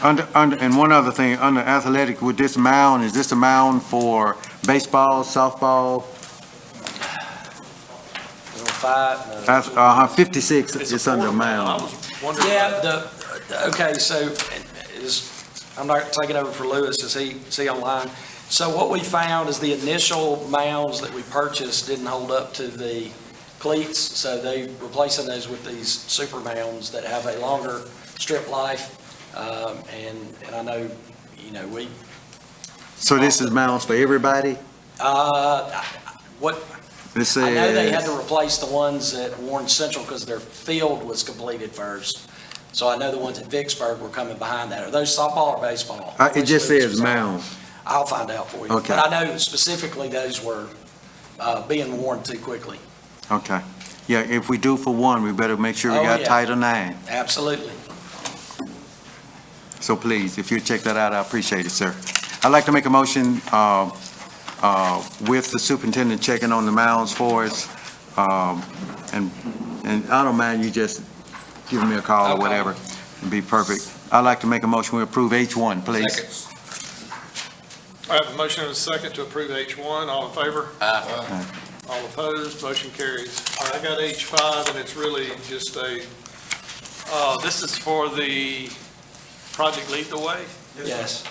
saying. And one other thing, under athletic, with this mound, is this a mound for baseball, softball? 56 is under a mound. Yeah, okay, so I'm not taking over for Lewis, is he online? So what we found is the initial mounds that we purchased didn't hold up to the cleats, so they replacing those with these super mounds that have a longer strip life. And I know, we, So this is mounds for everybody? what, This I know they had is, to replace the ones at Warren Central because their field was completed first. So I know the ones at Vicksburg were coming behind that. Are those softball or baseball? it just says mounds. I'll find out for you. Okay. But I know specifically those were being worn too quickly. Okay. Yeah, if we do for one, we better make sure we Oh, got yeah. Title IX. Absolutely. So please, if you check that out, I appreciate it, sir. I'd like to make a motion with the superintendent checking on the mounds for us. And I don't mind you just giving me a call or Okay. whatever. It'd be perfect. I'd like to make a motion, we approve H1, please. Second. I have a motion and a second to approve H1. All in favor? Aye. All opposed? Motion carries. All right, I got H5, and it's really just this is for the Project Lead the Way. Yes.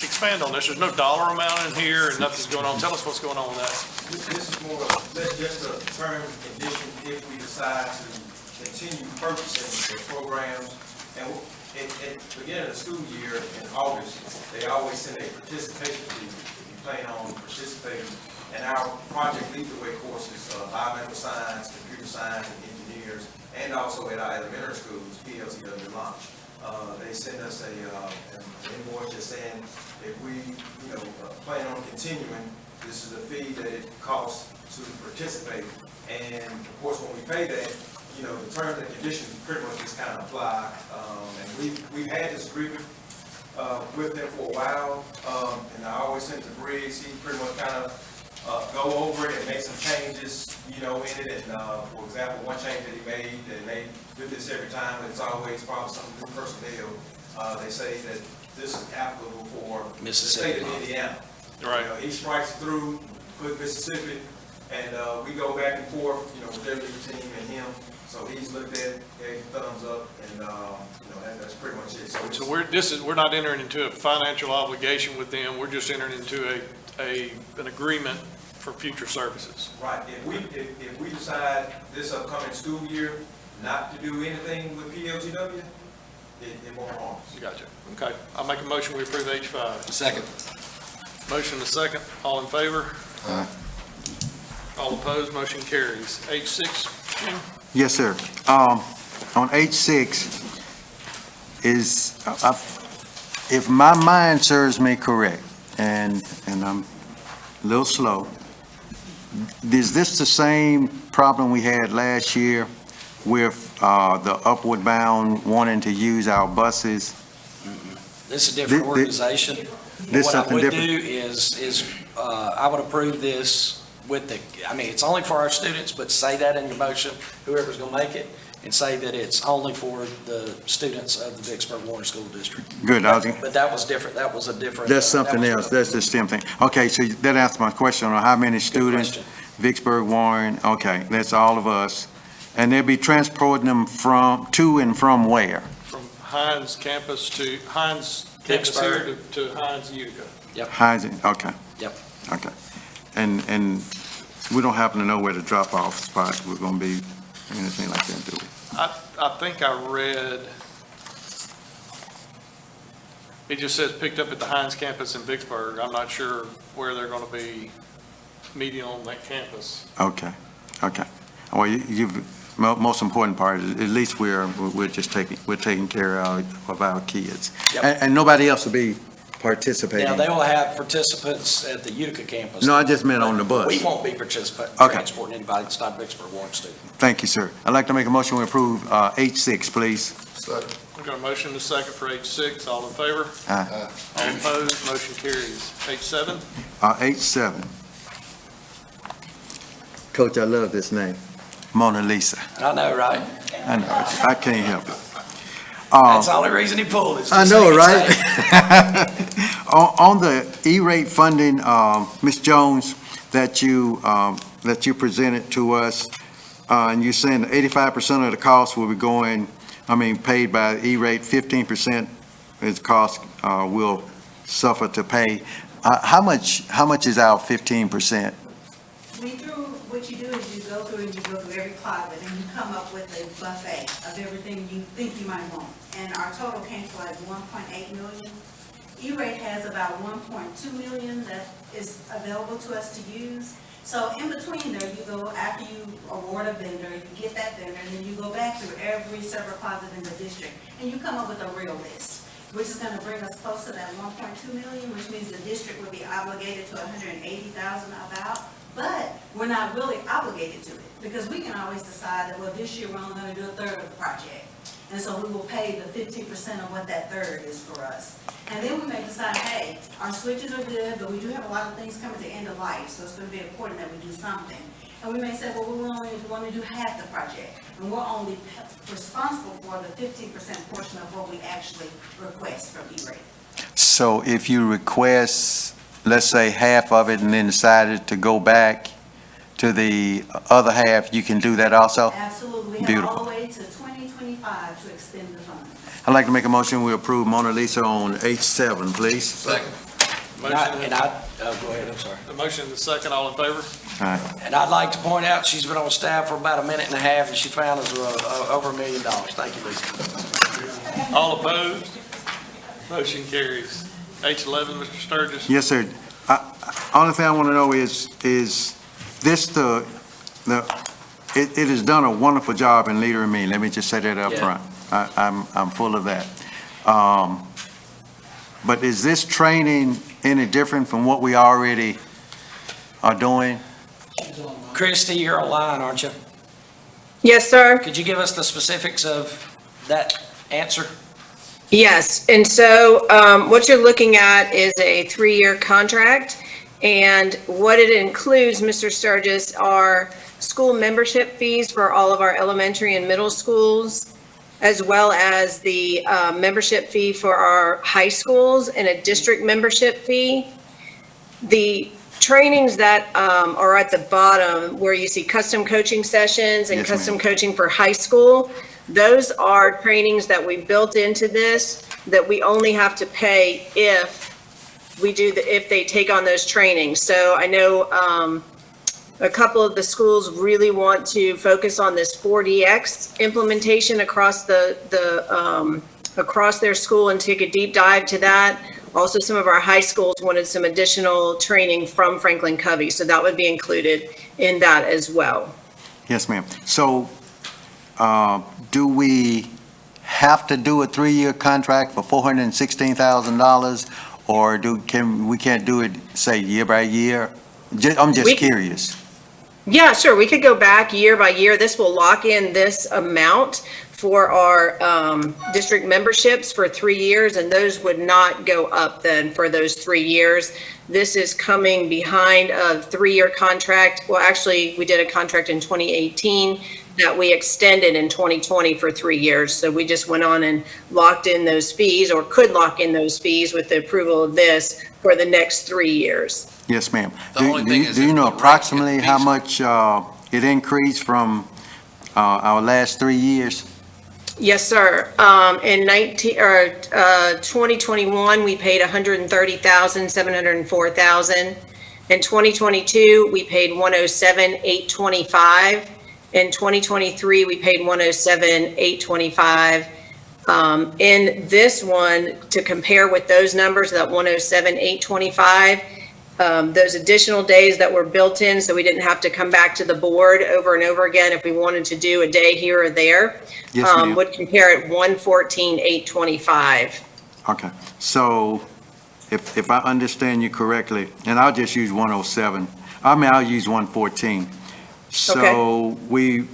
Expand on this. There's no dollar amount in here, and nothing's going on. Tell us what's going on with that. This is more of, that's just a term and condition if we decide to continue purchasing the programs. And at the beginning of the school year in August, they always send a participation fee if you plan on participating. And our Project Lead the Way courses, biomedical science, computer science, and engineers, and also at our elementary schools, PLCW launch. They send us an invoice just saying if we, plan on continuing, this is a fee that it costs to participate. And of course, when we pay that, the terms and conditions pretty much just kind of apply. And we've had this agreement with them for a while. And I always send it to Briggs. He pretty much kind of go over it and make some changes, in it. And for example, one change that he made, and they do this every time, but it's always probably some new personnel. They say that this is applicable for the state of Indiana. Right. He strikes through, put Mississippi, and we go back and forth, with their lead team and him. So he's looked at it, gave thumbs up, and that's pretty much it. So we're not entering into a financial obligation with them. We're just entering into an agreement for future services. Right. If we decide this upcoming school year not to do anything with PLGW, it won't harm us. Gotcha. Okay. I'll make a motion, we approve H5. Second. Motion and a second. All in favor? Aye. All opposed? Motion carries. H6, Jim? Yes, sir. On H6 is, if my mind serves me correct, and I'm a little slow, is this the same problem we had last year with the Upward Bound wanting to use our buses? This is a different organization. This What I something would different? do is I would approve this with it's only for our students, but say that in your motion, whoever's going to make it, and say that it's only for the students of the Vicksburg Warren School District. Good. But that was different. That was a different. That's something else. That's the STEM thing. Okay, so that answers my question on how many students, question. Vicksburg, Warren, okay, that's all of us. And they'll be transporting them to and from where? From Hines campus campus here to Hines Utica. Yep. Hines, okay. Yep. Okay. And we don't happen to know where the drop-off spot we're gonna be, anything like that, do we? I think I read, it just says picked up at the Hines campus in Vicksburg. I'm not sure where they're going to be meeting on that campus. Okay, okay. Well, most important part is, at least we're taking care of our kids. Yep. And nobody else will be participating. Now, they will have participants at the Utica campus. No, I just meant on the bus. We won't be transporting anybody that's not Vicksburg Warren student. Thank you, sir. I'd like to make a motion to approve H6, please. Second. We've got a motion and a second for H6. All in favor? Aye. All opposed? Motion carries. H7? H7. Coach, I love this name, Mona Lisa. I know, right? I know, I can't help it. That's the only reason he pulled it. I know, right? On the E-rate funding, Ms. Jones, that you presented to us, and you're saying 85% of the cost will be paid by E-rate, 15% is cost will suffer to pay. How much is our 15%? We what you do is you go through every closet and you come up with a buffet of everything you think you might want. And our total came to like 1.8 million. E-rate has about 1.2 million that is available to us to use. So in between there, you go, after you award a vendor, you get that vendor, and then you go back through every server closet in the district, and you come up with a real list, which is gonna bring us close to that 1.2 million, which means the district would be obligated to 180,000 about, but we're not really obligated to it, because we can always decide that, well, this year we're only gonna do a third of the project. And so we will pay the 15% of what that third is for us. And then we may decide, hey, our switches are good, but we do have a lot of things coming to end of life, so it's gonna be important that we do something. And we may say, well, we only want to do half the project, and we're only responsible for the 15% portion of what we actually request from E-rate. So if you request, let's say, half of it and then decided to go back to the other half, you can do that also? Absolutely. We have all the way to 2025 to extend the funds. I'd like to make a motion, we approve Mona Lisa on H7, please. Second. Go ahead, I'm sorry. The motion and the second, all in favor? All right. And I'd like to point out, she's been on staff for about a minute and a half, and she found us over $1 million. Thank you, Lisa. All opposed? Motion carries. H11, Mr. Sturgis. Yes, sir. Only thing I want to know is this it has done a wonderful job in Leader and Me. Let me just say that up front. I'm full of that. But is this training any different from what we already are doing? Christy, you're online, aren't you? Yes, sir. Could you give us the specifics of that answer? Yes, and so what you're looking at is a 3-year contract, and what it includes, Mr. Sturgis, are school membership fees for all of our elementary and middle schools, as well as the membership fee for our high schools and a district membership fee. The trainings that are at the bottom where you see custom coaching sessions and custom coaching for high school, those are trainings that we built into this that we only have to pay if they take on those trainings. So I know a couple of the schools really want to focus on this 4DX implementation across across their school and take a deep dive to that. Also, some of our high schools wanted some additional training from Franklin Covey, so that would be included in that as well. Yes, ma'am. So do we have to do a 3-year contract for $416,000, or we can't do it, say, year by year? I'm just curious. Yeah, sure. We could go back year by year. This will lock in this amount for our district memberships for 3 years, and those would not go up then for those 3 years. This is coming behind a 3-year contract. Well, actually, we did a contract in 2018 that we extended in 2020 for 3 years. So we just went on and locked in those fees, or could lock in those fees with the approval of this for the next 3 years. Yes, ma'am. Do you know approximately how much it increased from our last 3 years? Yes, sir. In 2021, we paid $130,000, $704,000. In 2022, we paid $107,825. In 2023, we paid $107,825. In this one, to compare with those numbers, that $107,825, those additional days that were built in, so we didn't have to come back to the board over and over again if we wanted to do a day here or there, would compare at $114,825. Okay, so if I understand you correctly, and I'll just use 107, I'll use 114. So we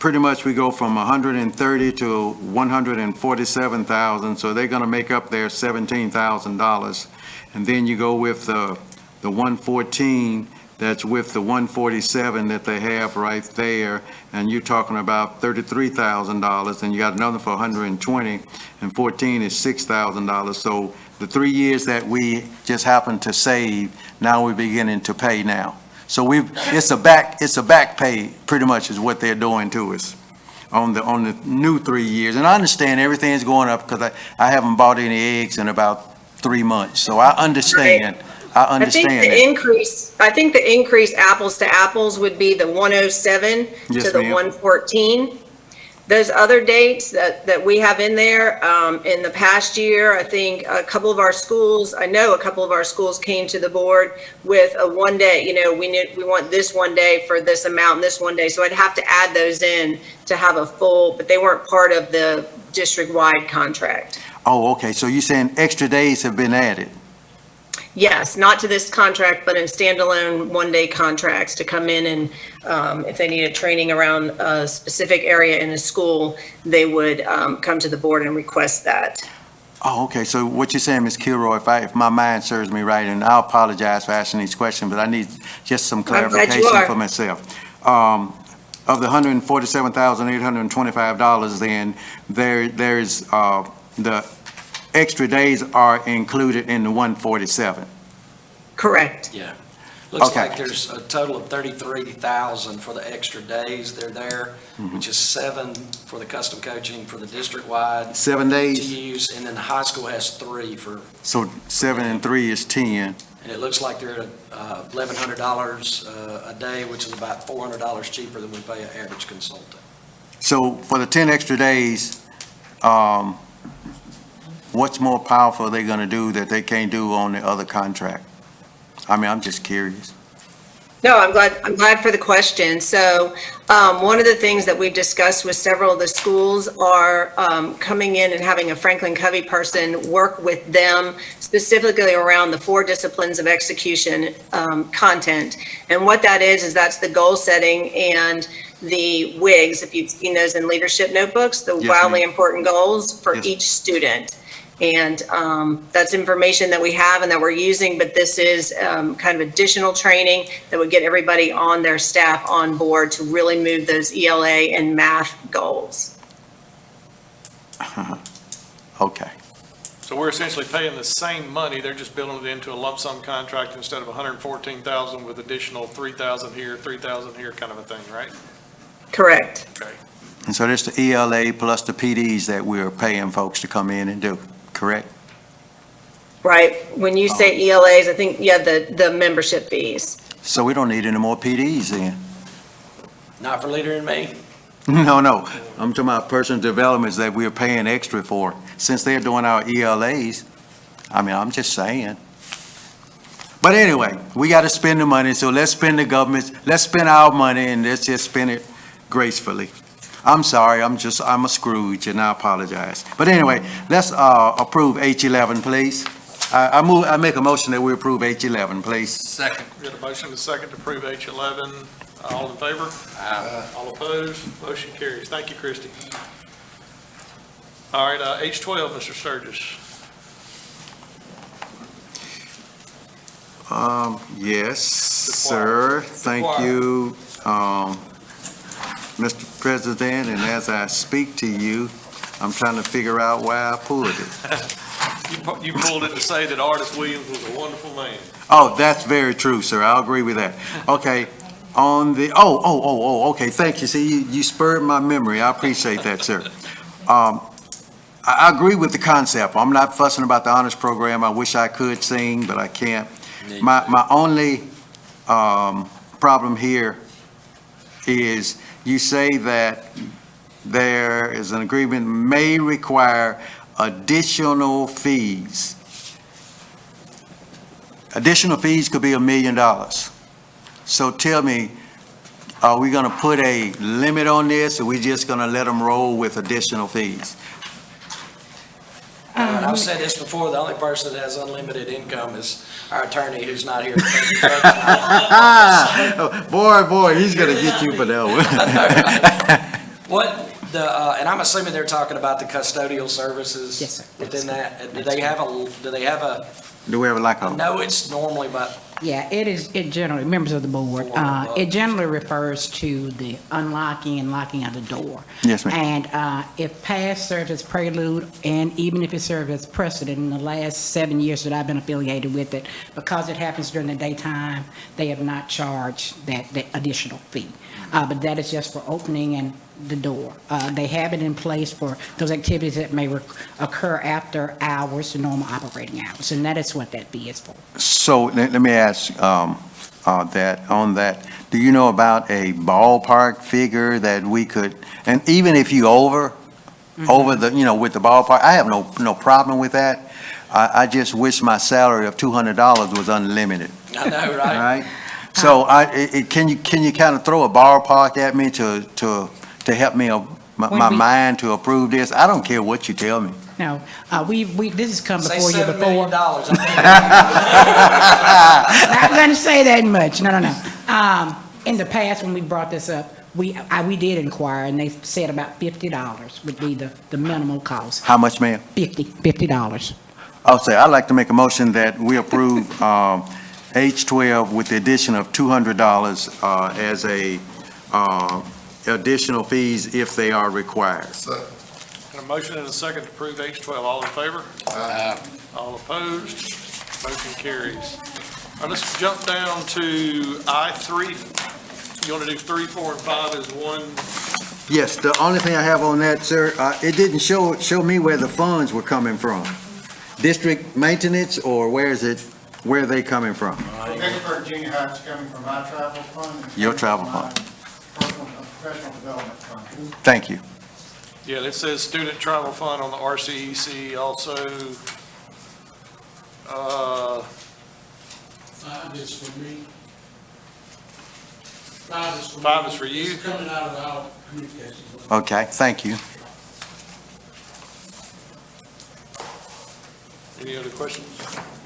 pretty much, we go from 130 to 147,000, so they're gonna make up their $17,000. And then you go with the 114, that's with the 147 that they have right there, and you're talking about $33,000, and you got another for 120, and 14 is $6,000. So the 3 years that we just happened to save, now we're beginning to pay now. So it's a back pay, pretty much is what they're doing to us on the new 3 years. And I understand everything's going up because I haven't bought any eggs in about 3 months. So I understand I I understand think that. I think the increase apples to apples would be the 107 Yes, to the ma'am. 114. Those other dates that we have in there, in the past year, I think a couple of our schools, I know a couple of our schools came to the board with a 1 day, we want this 1 day for this amount, and this 1 day. So I'd have to add those in to have a full, but they weren't part of the district-wide contract. Oh, okay, so you're saying extra days have been added? Yes, not to this contract, but in standalone 1-day contracts to come in and if they needed training around a specific area in a school, they would come to the board and request that. Oh, okay, so what you're saying, Ms. Kilroy, if my mind serves me right, and I apologize for asking these questions, but I need just some glad you clarification are. for myself. Of the $147,825, then there's the extra days are included in the 147. Correct. Yeah. Looks Okay. like there's a total of 33,000 for the extra days they're there, which is 7 for the custom coaching for the district-wide. 7 days? To use, and then the high school has 3 for, So 7 and 3 is 10. and it looks like they're at $1,100 a day, which is about $400 cheaper than we pay an average consultant. So for the 10 extra days, what's more powerful are they gonna do that they can't do on the other contract? I mean, I'm just curious. No, I'm glad for the question. So, one of the things that we've discussed with several of the schools are coming in and having a Franklin Covey person work with them specifically around the 4 disciplines of execution content. And what that is that's the goal setting and the WIGs, if you've seen those in leadership notebooks, the Yes, wildly ma'am. important goals for Yes. each student. And that's information that we have and that we're using, but this is kind of additional training that would get everybody on their staff on board to really move those ELA and math goals. Okay. So we're essentially paying the same money, they're just building it into a lump sum contract instead of 114,000 with additional 3,000 here, 3,000 here kind of a thing, right? Correct. Okay. And so that's the ELA plus the PDs that we're paying folks to come in and do, correct? Right. When you say ELAs, I think, yeah, the membership fees. So we don't need any more PDs then? Not for Leader and me. No, I'm talking about personal developments that we're paying extra for. Since they're doing our ELAs, I mean, I'm just saying. But anyway, we got to spend the money, so let's spend let's spend our money and let's just spend it gracefully. I'm sorry, I'm a Scrooge and I apologize. But anyway, let's approve H11, please. I make a motion that we approve H11, please. Second. We got a motion and a second to approve H11. All in favor? All opposed? Motion carries. Thank you, Christie. All right, H12, Mr. Sturgis. Yes, sir. Thank you, Mr. President, and as I speak to you, I'm trying to figure out why I pulled it. You pulled it to say that Artis Williams was a wonderful man. Oh, that's very true, sir. I'll agree with that. Okay, on the, okay, thank you. See, you spurred my memory. I appreciate that, sir. I agree with the concept. I'm not fussing about the honors program. I wish I could sing, but I can't. My only problem here is you say that there is an agreement may require additional fees. Additional fees could be $1 million. So tell me, are we going to put a limit on this, or are we just going to let them roll with additional fees? And I've said this before, the only person that has unlimited income is our attorney who's not here. Boy, he's going to get you for that one. And I'm assuming they're talking about the custodial services. Yes, sir. Within that, do they have a? Do we have like a? No, it's normally about. Yeah, it generally, members of the board, it generally refers to the unlocking and locking of the door. Yes, ma'am. And if past served as prelude, and even if it served as precedent in the last 7 years that I've been affiliated with it, because it happens during the daytime, they have not charged that additional fee. but that is just for opening and the door. They have it in place for those activities that may occur after hours, the normal operating hours, and that is what that fee is for. So let me ask that, do you know about a ballpark figure that we could, and even if you over the, with the ballpark, I have no problem with that. I just wish my salary of $200 was unlimited. I know, All right? right? So can you kind of throw a ballpark at me to help me, my mind to approve this? I don't care what you tell me. No, this has come Say before you $7 million. before. Not gonna say that much, no. In the past, when we brought this up, we did inquire, and they said about $50 would be the minimal cost. How much, ma'am? $50. I'd like to make a motion that we approve H12 with the addition of $200 as a additional fees if they are required. Second. And a motion and a second to approve H12. All in favor? All opposed? Motion carries. Now let's jump down to I3. You want to do 3, 4, and 5 as one? Yes, the only thing I have on that, sir, it didn't show me where the funds were coming from. District maintenance, or where are they coming from? Vicksburg Junior High is coming from my travel fund. Your travel fund. Professional development fund. Thank you. Yeah, it says student travel fund on the RCEC also. 5 is for me. 5 is for me. 5 is for you? It's coming out of our communications. Okay, thank you. Any other questions?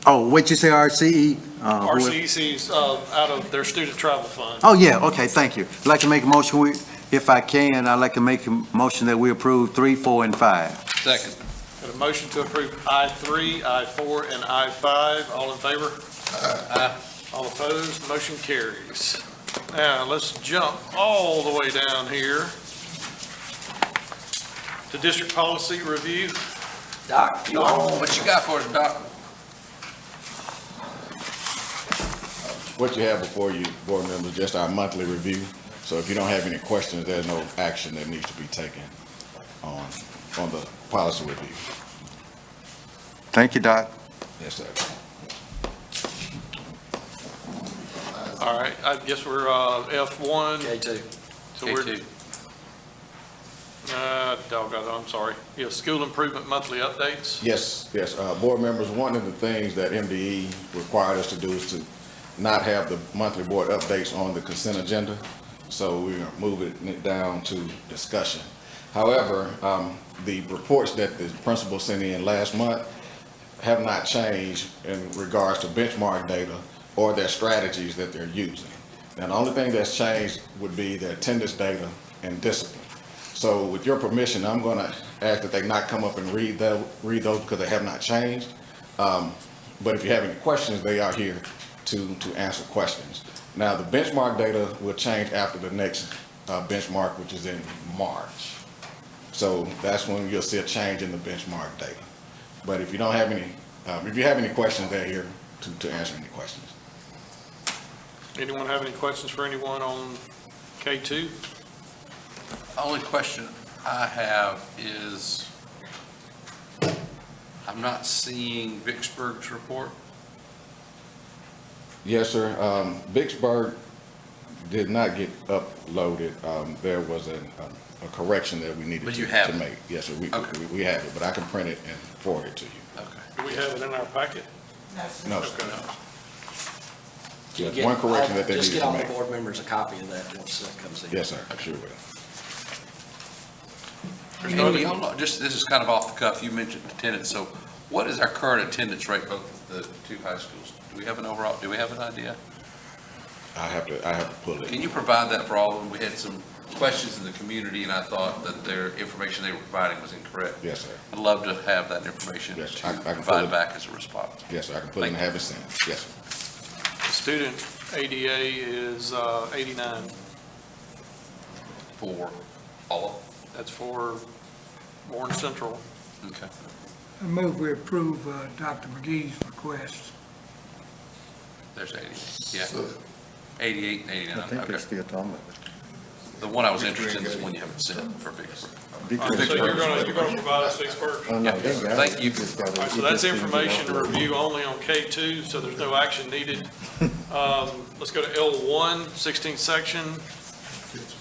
Oh, what'd you say, RCE? RCEC's out of their student travel fund. Oh, yeah, okay, thank you. I'd like to make a motion, if I can, I'd like to make a motion that we approve 3, 4, and 5. Second. Got a motion to approve I3, I4, and I5. All in favor? Aye. All opposed? Motion carries. Now, let's jump all the way down here to district policy review. Doc, you on? What you got for us, Doc? What you have before you, board members, just our monthly review. So if you don't have any questions, there's no action that needs to be taken on the policy review. Thank you, Doc. Yes, sir. All right, I guess we're F1. K2. So we're, doggone, I'm sorry. Yeah, school improvement monthly updates. Yes, board members, one of the things that MDE required us to do is to not have the monthly board updates on the consent agenda. So we're moving it down to discussion. However, the reports that the principal sent in last month have not changed in regards to benchmark data or their strategies that they're using. Now, the only thing that's changed would be the attendance data and discipline. So with your permission, I'm going to ask that they not come up and read those because they have not changed. But if you have any questions, they are here to answer questions. Now, the benchmark data will change after the next benchmark, which is in March. So that's when you'll see a change in the benchmark data. But if you don't have any, if you have any questions, they're here to answer any questions. Anyone have any questions for anyone on K2? Only question I have is, I'm not seeing Vicksburg's report. Yes, sir. Vicksburg did not get uploaded. There was a correction that we needed to make. Yes, sir. We have it, but I can print it and forward it to you. Okay. Do we have it in our packet? No, Okay. sir. Can you There's one correction that they just needed get to all the make. board members a copy of that once that comes in. Yes, sir. I sure will. Andy, hold on, this is kind of off the cuff. You mentioned attendance. So what is our current attendance rate both of the two high schools? Do we have an idea? I have to pull it. Can you provide that for all of them? We had some questions in the community, and I thought that their information they were providing was incorrect. Yes, sir. I'd love to have that information Yes, to I can pull provide it back as a response. Yes, sir. I can pull it and have it sent. Yes, sir. The student ADA is 89. For all? That's for Warren Central. Okay. I move we approve Dr. McGee's request. There's 88. Yeah. 88 and 89. I think Okay. they're still talking about it. The one I was interested in is the one you haven't said for Vicksburg. So you're gonna provide us Vicksburg? Thank you. All right, so that's information to review only on K2, so there's no action needed. Let's go to L1, 16th section.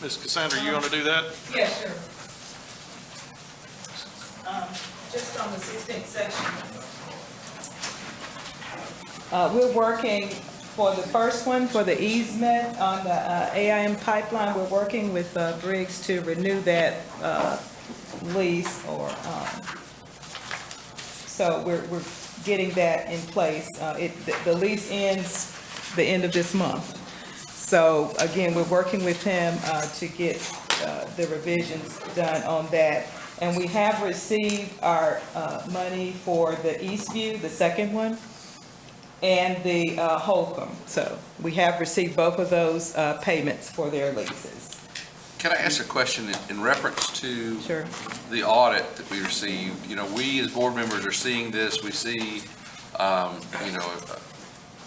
Ms. Cassandra, you want to do that? Yeah, sure. Just on the 16th section. We're working for the first one, for the easement on the AIM pipeline. We're working with Briggs to renew that lease, or, so we're getting that in place. The lease ends the end of this month. So again, we're working with him to get the revisions done on that. And we have received our money for the Eastview, the second one, and the Holcomb. So we have received both of those payments for their leases. Can I ask a question in reference to Sure. the audit that we received? You know, we as board members are seeing this, we see,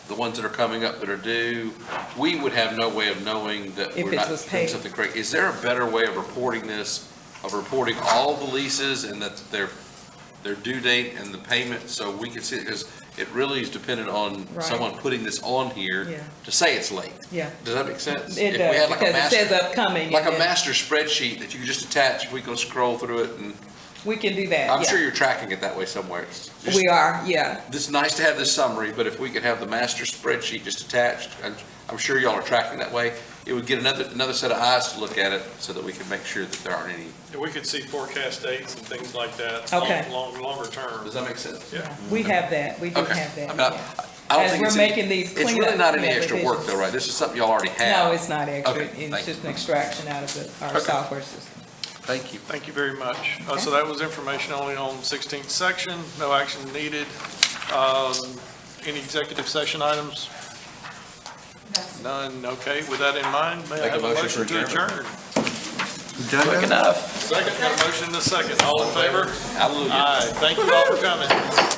the ones that are coming up that are due. We would have no way of knowing that If we're it not was doing paid. something correct. Is there a better way of reporting this, of reporting all the leases and that their due date and the payment, so we can see it? Because it really is dependent on Right. someone putting this on here Yeah. to say it's late. Yeah. Does that make sense? It If we had does, like a because it says master- upcoming. Like and a then master spreadsheet that you could just attach, if we go scroll through it, and We can do that, I'm yeah. sure you're tracking it that way somewhere. It's just- We are, yeah. It's nice to have this summary, but if we could have the master spreadsheet just attached, I'm sure y'all are tracking that way, it would get another set of eyes to look at it so that we can make sure that there aren't any. Yeah, we could see forecast dates and things like that. Okay. Longer term. Does that make sense? Yeah. We have that, we do Okay. have that. I mean, yeah. I don't As think we're it's making these It's really cleanup, not any yeah, extra work though, revisions. right? This is something y'all already have. No, it's not extra, Okay, it's thank just you. an extraction out of our Okay. software system. Thank you. Thank you very much. So that was information only on 16th section, no action needed. Any executive session items? None, okay. With that in mind, may I Make a have a motion motion for to adjourn? Quick enough. Second, got a motion and a second. All in favor? Hallelujah. Aye. Thank you all for coming.